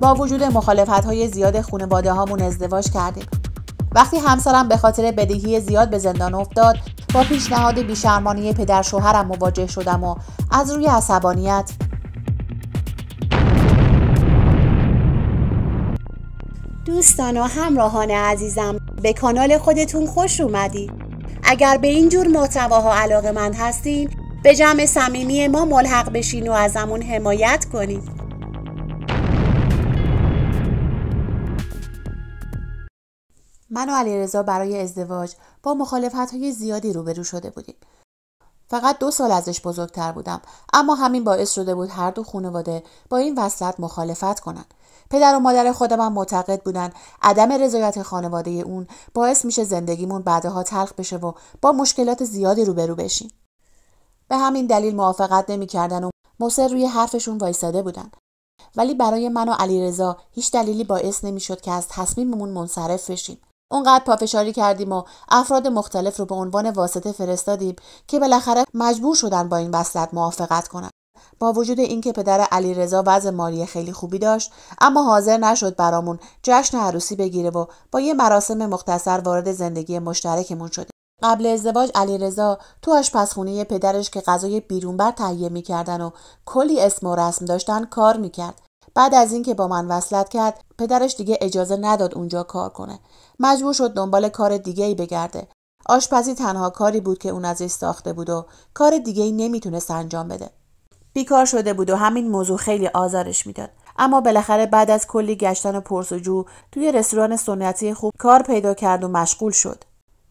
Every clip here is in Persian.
با وجود مخالفت‌های زیاد خانواده هامون ازدواج کردیم. وقتی همسرم به خاطر بدهی زیاد به زندان افتاد، با پیشنهاد بی‌شرمانه پدر شوهرم مواجه شدم و از روی عصبانیت دوستان و همراهان عزیزم، به کانال خودتون خوش اومدید. اگر به این جور محتواها علاقه‌مند هستین، به جمع صمیمی ما ملحق بشین و ازمون حمایت کنید. من و علیرضا برای ازدواج با مخالفت‌های زیادی روبرو شده بودیم. فقط 2 سال ازش بزرگتر بودم، اما همین باعث شده بود هر دو خانواده با این وصلت مخالفت کنن. پدر و مادر خودم هم معتقد بودن عدم رضایت خانواده اون باعث میشه زندگیمون بعدها تلخ بشه و با مشکلات زیادی روبرو بشیم. به همین دلیل موافقت نمی‌کردن و مصر روی حرفشون وایساده بودن. ولی برای من و علیرضا هیچ دلیلی باعث نمی‌شد که از تصمیممون منصرف بشیم. اونقدر پافشاری کردیم و افراد مختلف رو به عنوان واسطه فرستادیم که بالاخره مجبور شدن با این وصلت موافقت کنن. با وجود اینکه پدر علیرضا وضع مالی خیلی خوبی داشت، اما حاضر نشد برامون جشن عروسی بگیره و با یه مراسم مختصر وارد زندگی مشترکمون شده. قبل ازدواج علیرضا تو آشپزخونه پدرش که غذای بیرونبر تهیه می‌کردن و کلی اسم و رسم داشتن کار می‌کرد. بعد از اینکه با من وصلت کرد، پدرش دیگه اجازه نداد اونجا کار کنه. مجبور شد دنبال کار دیگه‌ای بگرده. آشپزی تنها کاری بود که اون ازش ساخته بود و کار دیگه‌ای نمیتونست انجام بده. بیکار شده بود و همین موضوع خیلی آزارش میداد. اما بالاخره بعد از کلی گشتن و پرسجو توی رستوران سنتی خوب کار پیدا کرد و مشغول شد.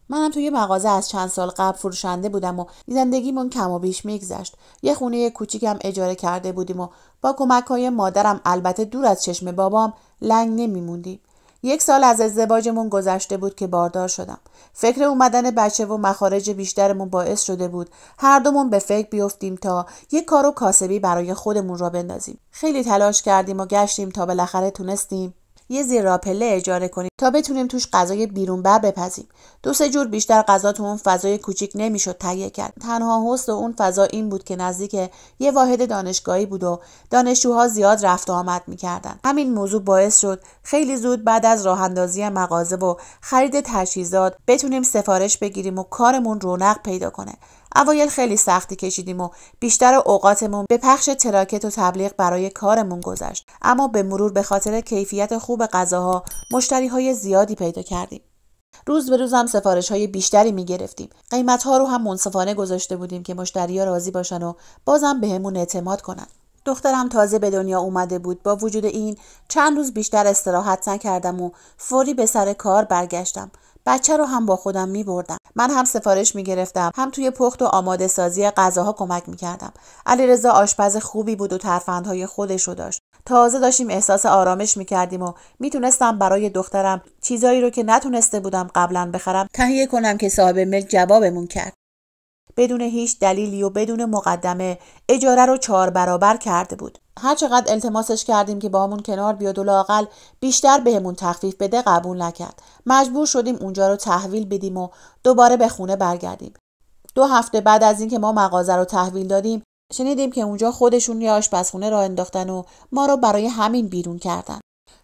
منم توی مغازه از چند سال قبل فروشنده بودم و زندگیمون کم و بیش میگذشت. یه خونه کوچیکم اجاره کرده بودیم و با کمک‌های مادرم، البته دور از چشم بابام، لنگ نمیموندیم. 1 سال از ازدواجمون گذشته بود که باردار شدم. فکر اومدن بچه و مخارج بیشترمون باعث شده بود هر دومون به فکر بیفتیم تا یک کار و کاسبی برای خودمون را بندازیم. خیلی تلاش کردیم و گشتیم تا بالاخره تونستیم یه زیرراپله اجاره کنیم تا بتونیم توش غذای بیرونبر بپزیم. 2-3 جور بیشتر غذا تو اون فضای کوچیک نمیشد تهیه کرد. تنها حسن اون فضا این بود که نزدیک یه واحد دانشگاهی بود و دانشجوها زیاد رفت و آمد میکردن. همین موضوع باعث شد خیلی زود بعد از راه اندازی مغازه و خرید تجهیزات بتونیم سفارش بگیریم و کارمون رونق پیدا کنه. اوایل خیلی سختی کشیدیم و بیشتر اوقاتمون به پخش تراکت و تبلیغ برای کارمون گذشت، اما به مرور به خاطر کیفیت خوب غذاها مشتریهای زیادی پیدا کردیم. روز به روز هم سفارش‌های بیشتری می‌گرفتیم. قیمت‌ها رو هم منصفانه گذاشته بودیم که مشتری‌ها راضی باشن و بازم بهمون اعتماد کنن. دخترم تازه به دنیا اومده بود. با وجود این چند روز بیشتر استراحت نکردم و فوری به سر کار برگشتم. بچه رو هم با خودم می بردم. من هم سفارش می گرفتم، هم توی پخت و آماده سازی غذاها کمک می کردم. علیرضا آشپز خوبی بود و ترفندهای خودش رو داشت. تازه داشتیم احساس آرامش می کردیم و می تونستم برای دخترم چیزایی رو که نتونسته بودم قبلا بخرم تهیه کنم که صاحب ملک جوابمون کرد. بدون هیچ دلیلی و بدون مقدمه اجاره رو 4 برابر کرده بود. هر چقدر التماسش کردیم که با همون کنار بیاد و لااقل بیشتر بهمون تخفیف بده قبول نکرد. مجبور شدیم اونجا رو تحویل بدیم و دوباره به خونه برگردیم. 2 هفته بعد از اینکه ما مغازه رو تحویل دادیم، شنیدیم که اونجا خودشون یه آشپزخونه راه انداختن و ما رو برای همین بیرون کردن.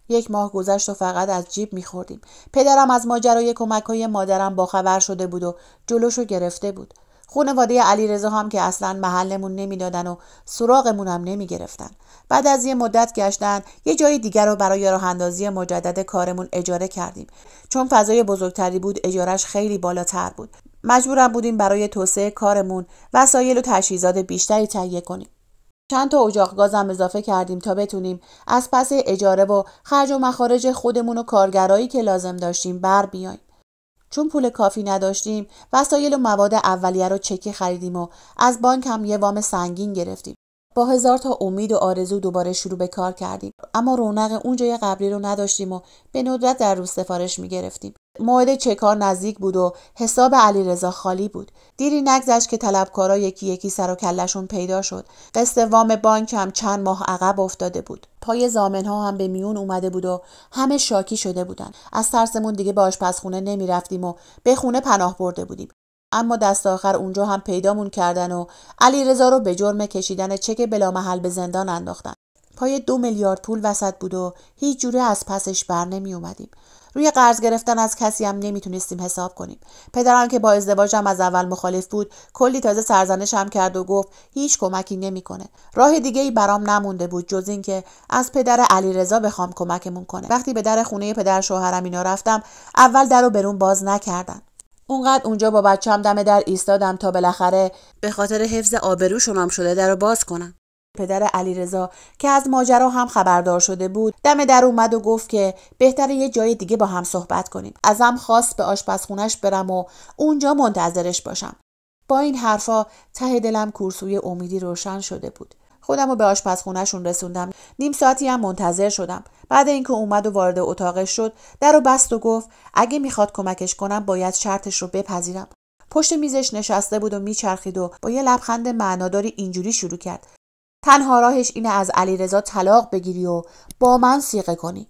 1 ماه گذشت و فقط از جیب می‌خوردیم. پدرم از ماجرای کمک‌های مادرم باخبر شده بود و جلوشو گرفته بود. خانواده علیرضا هم که اصلاً محلمون نمیدادن و سراغمون هم نمیگرفتن. بعد از یه مدت گشتن یه جای دیگر رو برای راه اندازی مجدد کارمون اجاره کردیم. چون فضای بزرگتری بود اجارش خیلی بالاتر بود. مجبورم بودیم برای توسعه کارمون وسایل و تجهیزات بیشتری تهیه کنیم. چند تا اجاق گاز هم اضافه کردیم تا بتونیم از پس اجاره و خرج و مخارج خودمون و کارگرایی که لازم داشتیم بر بیایم. چون پول کافی نداشتیم، وسایل و مواد اولیه رو چکی خریدیم و از بانک هم یه وام سنگین گرفتیم. با 1000 تا امید و آرزو دوباره شروع به کار کردیم، اما رونق اون جای قبلی رو نداشتیم و به ندرت در روز سفارش می‌گرفتیم. موعد چکار نزدیک بود و حساب علیرضا خالی بود. دیری نگذشت که طلبکارا یکی یکی سر و کله‌شون پیدا شد. قسط وام بانک هم چند ماه عقب افتاده بود. پای ضامن‌ها هم به میون اومده بود و همه شاکی شده بودن. از ترسمون دیگه به آشپزخونه نمی‌رفتیم و به خونه پناه برده بودیم. اما دست آخر اونجا هم پیدامون کردن و علیرضا رو به جرم کشیدن چک بلامحل به زندان انداختن. پای 2 میلیارد پول وسط بود و هیچ جوره از پسش بر نمی اومدیم. روی قرض گرفتن از کسی هم نمیتونستیم حساب کنیم. پدرم که با ازدواجم از اول مخالف بود، کلی تازه سرزنشم کرد و گفت هیچ کمکی نمیکنه. راه دیگه ای برام نمونده بود جز این که از پدر علیرضا بخوام کمکمون کنه. وقتی به در خونه پدر شوهرم اینا رفتم، اول درو برون باز نکردن. اونقدر اونجا با بچه‌م دم در ایستادم تا بالاخره به خاطر حفظ آبروشونم شده درو باز کنم. پدر علیرضا که از ماجرا هم خبردار شده بود دم در اومد و گفت که بهتره یه جای دیگه با هم صحبت کنیم. ازم خواست به آشپزخونش برم و اونجا منتظرش باشم. با این حرفا ته دلم کورسوی امیدی روشن شده بود. خودم رو به آشپزخونه‌شون رسوندم. نیم ساعتی هم منتظر شدم. بعد اینکه اومد و وارد اتاقش شد، درو بست و گفت اگه میخواد کمکش کنم باید شرطش رو بپذیرم. پشت میزش نشسته بود و میچرخید و با یه لبخند معناداری اینجوری شروع کرد: تنها راهش اینه از علیرضا طلاق بگیری و با من صیغه کنی.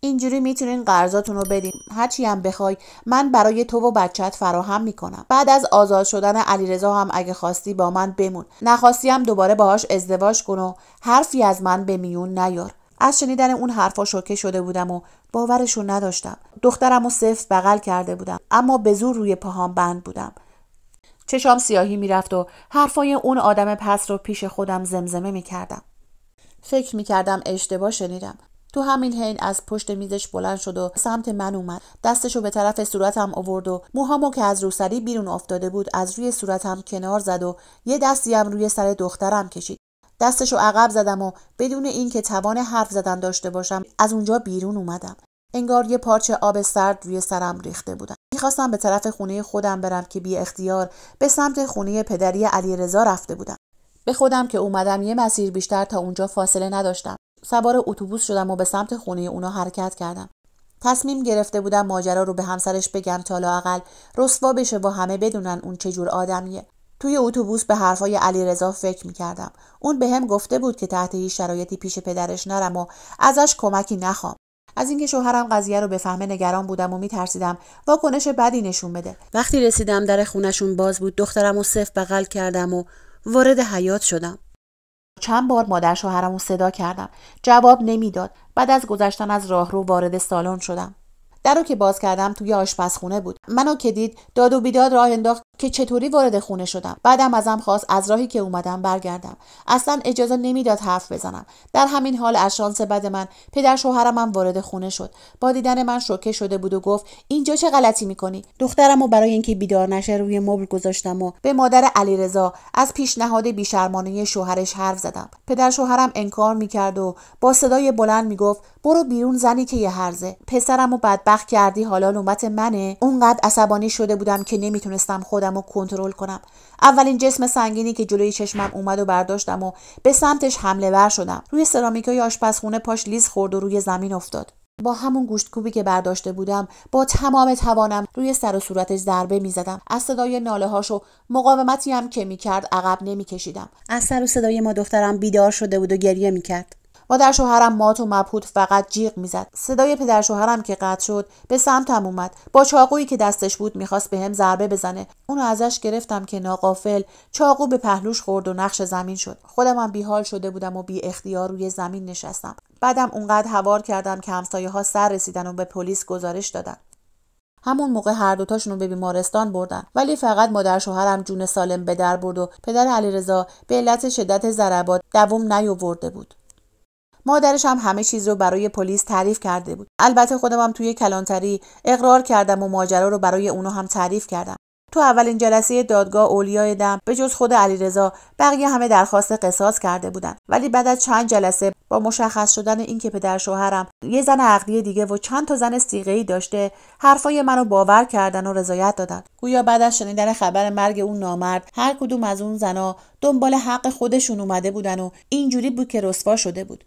اینجوری میتونین قرضاتون رو بدین. هرچی هم بخوای من برای تو و بچت فراهم میکنم. بعد از آزاد شدن علیرضا هم اگه خواستی با من بمون، نخواستی هم دوباره باهاش ازدواج کن و حرفی از من به میون نیار. از شنیدن اون حرفا شوکه شده بودم و باورشو نداشتم. دخترمو سفت بغل کرده بودم اما به زور روی پاهام بند بودم. چشام سیاهی میرفت و حرفای اون آدم پس رو پیش خودم زمزمه میکردم. فکر میکردم اشتباه شنیدم. تو همین حین از پشت میزش بلند شد و سمت من اومد. دستشو به طرف صورتم آورد و موهامو که از روسری بیرون افتاده بود از روی صورتم کنار زد و یه دستی هم روی سر دخترم کشید. دستشو عقب زدم و بدون اینکه توان حرف زدن داشته باشم از اونجا بیرون اومدم. انگار یه پارچه آب سرد روی سرم ریخته بودم. میخواستم به طرف خونه خودم برم که بی اختیار به سمت خونه پدری علیرضا رفته بودم. به خودم که اومدم یه مسیر بیشتر تا اونجا فاصله نداشتم. سوار اتوبوس شدم و به سمت خونه اونا حرکت کردم. تصمیم گرفته بودم ماجرا رو به همسرش بگم تا لااقل رسوا بشه و همه بدونن اون چه جور آدمیه. توی اتوبوس به حرفای علیرضا فکر می‌کردم. اون بهم گفته بود که تحت هیچ شرایطی پیش پدرش نرم و ازش کمکی نخوام. از اینکه شوهرم قضیه رو بفهمه نگران بودم و میترسیدم واکنش بدی نشون بده. وقتی رسیدم در خونشون باز بود، دخترمو سفت بغل کردم و وارد حیاط شدم. چند بار مادر شوهرمو صدا کردم. جواب نمیداد. بعد از گذشتن از راهرو وارد سالن شدم. درو که باز کردم توی آشپزخونه بود. منو که دید داد و بیداد راه انداخت که چطوری وارد خونه شدم. بعدم ازم خواست از راهی که اومدم برگردم. اصلا اجازه نمیداد حرف بزنم. در همین حال از شانس بد من پدر شوهرم هم وارد خونه شد. با دیدن من شوکه شده بود و گفت اینجا چه غلطی میکنی؟ دخترمو برای اینکه بیدار نشه روی مبل گذاشتم و به مادر علیرضا از پیشنهاد بیشرمانه شوهرش حرف زدم. پدر شوهرم انکار میکرد و با صدای بلند میگفت برو بیرون زنی که یه هرزه. پسرمو بدبخت کردی، حالا نوبت منه. اونقدر عصبانی شده بودم که نمیتونستم خودمو کنترل کنم. اولین جسم سنگینی که جلوی چشمم اومد و برداشتم و به سمتش حمله ور شدم. روی سرامیکای آشپزخونه پاش لیز خورد و روی زمین افتاد. با همون گوشتکوبی که برداشته بودم با تمام توانم روی سر و صورتش ضربه میزدم. از صدای ناله‌هاش و مقاومتی هم که میکرد عقب نمیکشیدم. از سر و صدای ما دخترم بیدار شده بود و گریه میکرد. مادر شوهرم مات و مبهوت فقط جیغ میزد. صدای پدر شوهرم که قطع شد به سمتم اومد. با چاقویی که دستش بود میخواست بهم ضربه بزنه. اونو ازش گرفتم که ناغافل چاقو به پهلوش خورد و نقش زمین شد. خودم هم بیحال شده بودم و بی اختیار روی زمین نشستم. بعدم اونقدر هوار کردم که همسایه‌ها سر رسیدن و به پلیس گزارش دادن. همون موقع هر دوتاشون رو به بیمارستان بردن، ولی فقط مادر شوهرم جون سالم به در برد و پدر علیرضا به علت شدت ضربات دوام نیاورده بود. مادرش هم همه چیز رو برای پلیس تعریف کرده بود. البته خودم هم توی کلانتری اقرار کردم و ماجرا رو برای اونو هم تعریف کردم. تو اولین جلسه دادگاه اولیای دم به جز خود علیرضا بقیه همه درخواست قصاص کرده بودن، ولی بعد از چند جلسه با مشخص شدن اینکه پدر شوهرم یه زن عقدی دیگه و چند تا زن صیغه‌ای داشته، حرفای منو باور کردن و رضایت دادن. گویا بعد از شنیدن خبر مرگ اون نامرد هر کدوم از اون زنا دنبال حق خودشون اومده بودن و اینجوری بود که رسوا شده بود.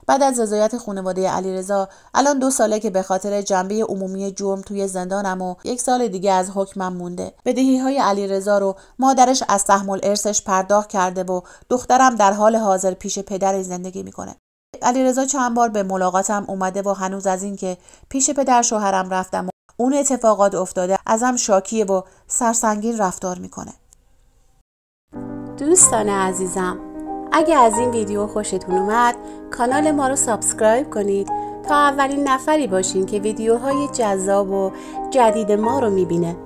بعد از رضایت خانواده علیرضا الان 2 ساله که به خاطر جنبه عمومی جرم توی زندانم و 1 سال دیگه از حکمم مونده. بدهی‌های علیرضا رو مادرش از سهم الارثش پرداخت کرده و دخترم در حال حاضر پیش پدر زندگی میکنه. علیرضا چند بار به ملاقاتم اومده و هنوز از این که پیش پدر شوهرم رفتم و اون اتفاقات افتاده ازم شاکیه و سرسنگین رفتار میکنه. دوستان عزیزم، اگه از این ویدیو خوشتون اومد کانال ما رو سابسکرایب کنید تا اولین نفری باشین که ویدیوهای جذاب و جدید ما رو میبینه.